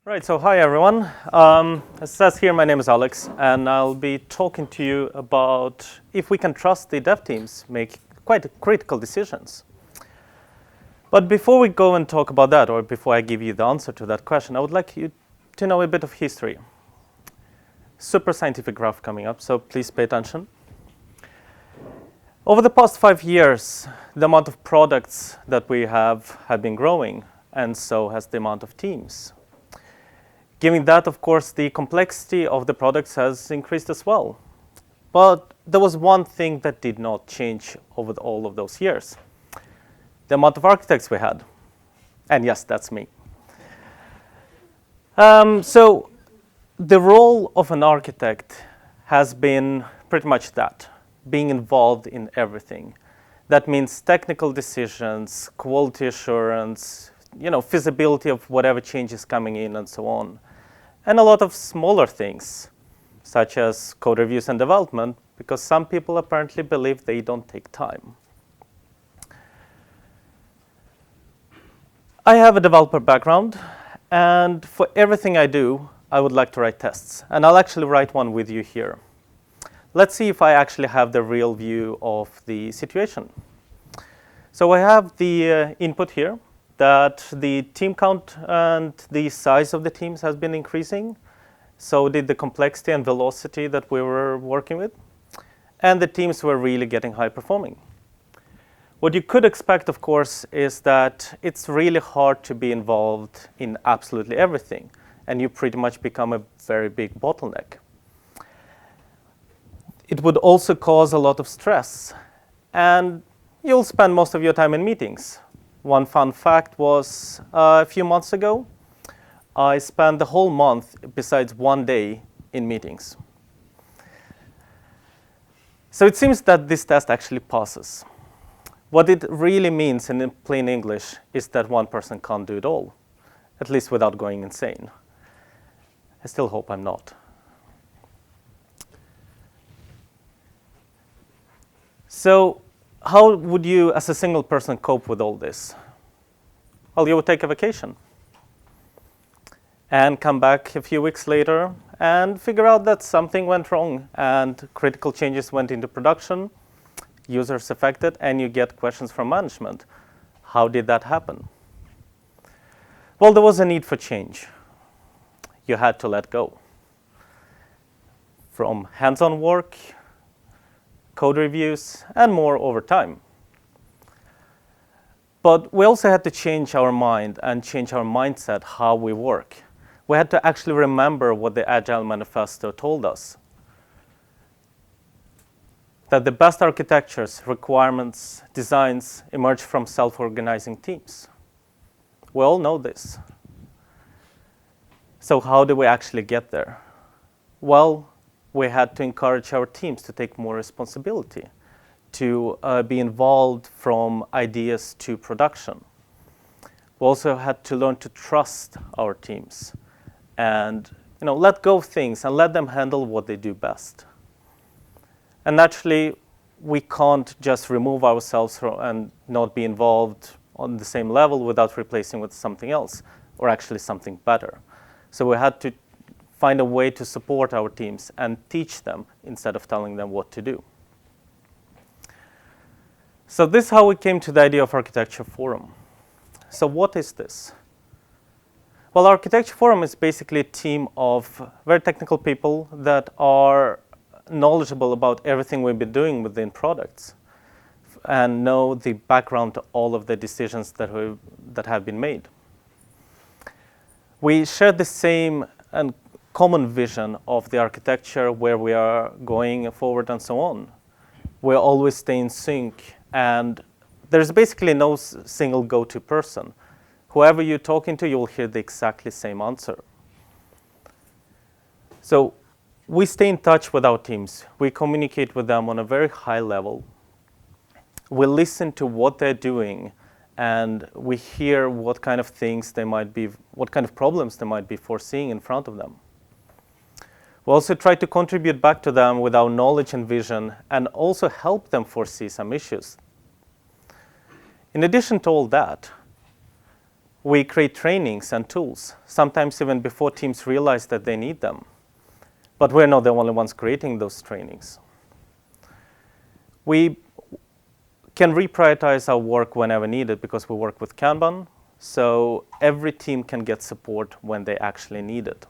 Right, so hi everyone. As it says here, my name is Alex, and I'll be talking to you about if we can trust the dev teams make quite critical decisions. But before we go and talk about that, or before I give you the answer to that question, I would like you to know a bit of history. Super scientific graph coming up, so please pay attention. Over the past 5 years, the amount of products that we have been growing, and so has the amount of teams. Given that, of course, the complexity of the products has increased as well. But there was one thing that did not change over all of those years. The amount of architects we had. And yes, that's me. So the role of an architect has been pretty much that, being involved in everything. That means technical decisions, quality assurance, feasibility of whatever change is coming in and so on. And a lot of smaller things, such as code reviews and development, because some people apparently believe they don't take time. I have a developer background, and for everything I do, I would like to write tests. And I'll actually write one with you here. Let's see if I actually have the real view of the situation. So I have the input here, that the team count and the size of the teams has been increasing. So did the complexity and velocity that we were working with. And the teams were really getting high performing. What you could expect, of course, is that it's really hard to be involved in absolutely everything. And you pretty much become a very big bottleneck. It would also cause a lot of stress. And you'll spend most of your time in meetings. One fun fact was a few months ago, I spent the whole month, besides one day, in meetings. So it seems that this test actually passes. What it really means in plain English is that one person can't do it all, at least without going insane. I still hope I'm not. So how would you, as a single person, cope with all this? Well, you would take a vacation and come back a few weeks later and figure out that something went wrong and critical changes went into production, users affected, and you get questions from management. How did that happen? Well, there was a need for change. You had to let go. From hands-on work, code reviews, and more over time. But we also had to change our mind and change our mindset, how we work. We had to actually remember what the Agile Manifesto told us. That the best architectures, requirements, designs emerge from self-organizing teams. We all know this. So how do we actually get there? Well, we had to encourage our teams to take more responsibility, to be involved from ideas to production. We also had to learn to trust our teams and let go of things and let them handle what they do best. And naturally, we can't just remove ourselves and not be involved on the same level without replacing with something else, or actually something better. So we had to find a way to support our teams and teach them instead of telling them what to do. So this is how we came to the idea of Architecture Forum. So what is this? Well, Architecture Forum is basically a team of very technical people that are knowledgeable about everything we've been doing within products and know the background to all of the decisions that have been made. We share the same and common vision of the architecture, where we are going forward and so on. We always stay in sync, and there's basically no single go-to person. Whoever you're talking to, you'll hear the exactly same answer. So we stay in touch with our teams. We communicate with them on a very high level. We listen to what they're doing, and we hear what kind of things they might be, what kind of problems they might be foreseeing in front of them. We also try to contribute back to them with our knowledge and vision, and also help them foresee some issues. In addition to all that, We create trainings and tools, sometimes even before teams realize that they need them. But we're not the only ones creating those trainings. We can reprioritize our work whenever needed because we work with Kanban, so every team can get support when they actually need it.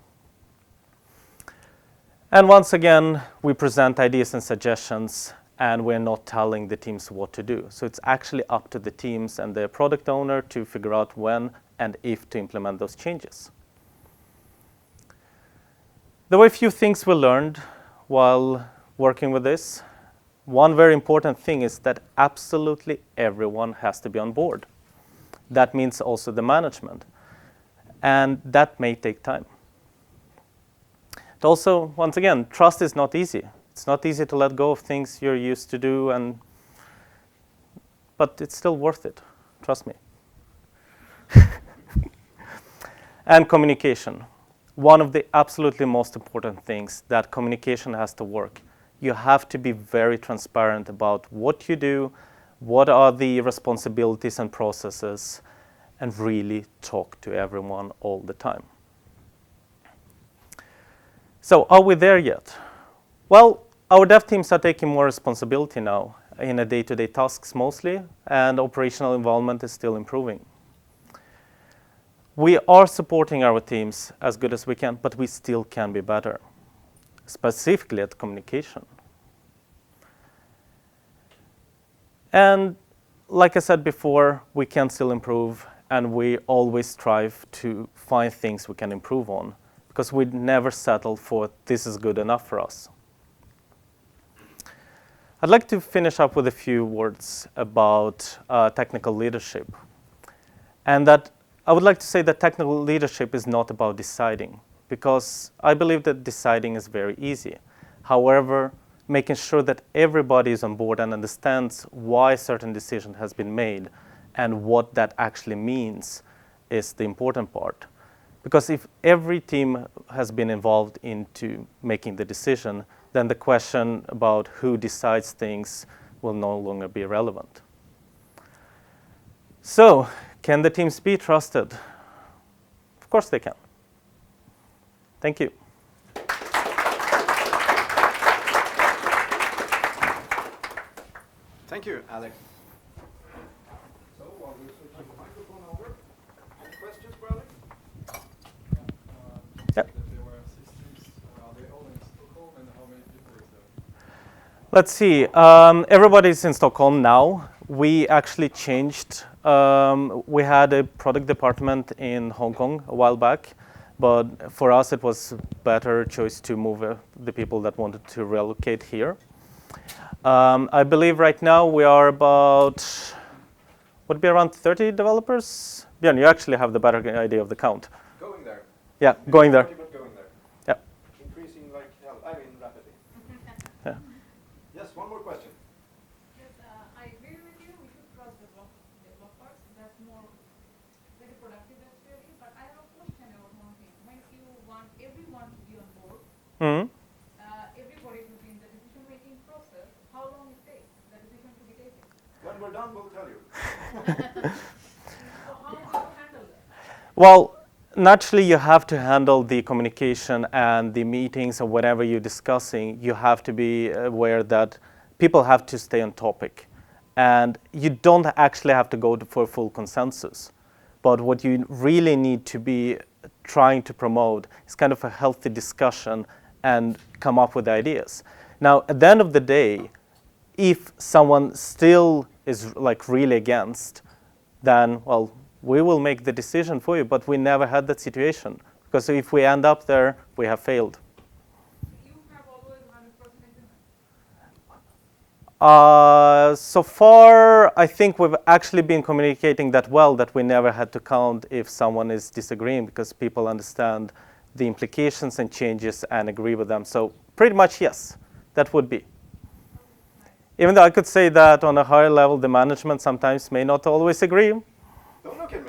And once again, we present ideas and suggestions, and we're not telling the teams what to do. So it's actually up to the teams and their product owner to figure out when and if to implement those changes. There were a few things we learned while working with this. One very important thing is that absolutely everyone has to be on board. That means also the management. And that may take time. Also, once again, trust is not easy. It's not easy to let go of things you're used to do, but it's still worth it. Trust me. And communication. One of the absolutely most important things, that communication has to work. You have to be very transparent about what you do, what are the responsibilities and processes, and really talk to everyone all the time. So are we there yet? Well, our dev teams are taking more responsibility now in a day-to-day tasks mostly, and operational involvement is still improving. We are supporting our teams as good as we can, but we still can be better, specifically at communication. And like I said before, we can still improve, and we always strive to find things we can improve on, because we never settle for this is good enough for us. I'd like to finish up with a few words about technical leadership. And that I would like to say that technical leadership is not about deciding, because I believe that deciding is very easy. However, making sure that everybody is on board and understands why a certain decision has been made and what that actually means is the important part. Because if every team has been involved into making the decision, then the question about who decides things will no longer be relevant. So, can the teams be trusted? Of course they can. Thank you. Thank you, Alex. So, while we're switching the microphone over, any questions for Alex? Yep. That there were systems, are they all in Stockholm, and how many people is there? Let's see. Everybody's in Stockholm now. We actually changed. We had a product department in Hong Kong a while back, but for us it was a better choice to move the people that wanted to relocate here. I believe right now we are about, would be around 30 developers. Björn, you actually have the better idea of the count. Going there. Yeah, going there. But going there. Yeah. Increasing like hell, rapidly. Yeah. Yes, one more question. Yes, I agree with you. We should trust developers. That's more very productive actually. But I have a question about one thing. When you want everyone to be on board, Mm-hmm. everybody to be in the decision-making process, how long it takes the decision to be taken? When we're done, we'll tell you. So how do you handle that? Well, naturally you have to handle the communication and the meetings or whatever you're discussing. You have to be aware that people have to stay on topic. And you don't actually have to go for full consensus. But what you really need to be trying to promote is kind of a healthy discussion and come up with ideas. Now, at the end of the day, if someone still is like really against, then, well, we will make the decision for you, but we never had that situation. Because if we end up there, we have failed. You have always 100% agreement. So far, I think we've actually been communicating that well, that we never had to count if someone is disagreeing, because people understand the implications and changes and agree with them. So pretty much, yes, that would be. Even though I could say that on a higher level, the management sometimes may not always agree. Don't look at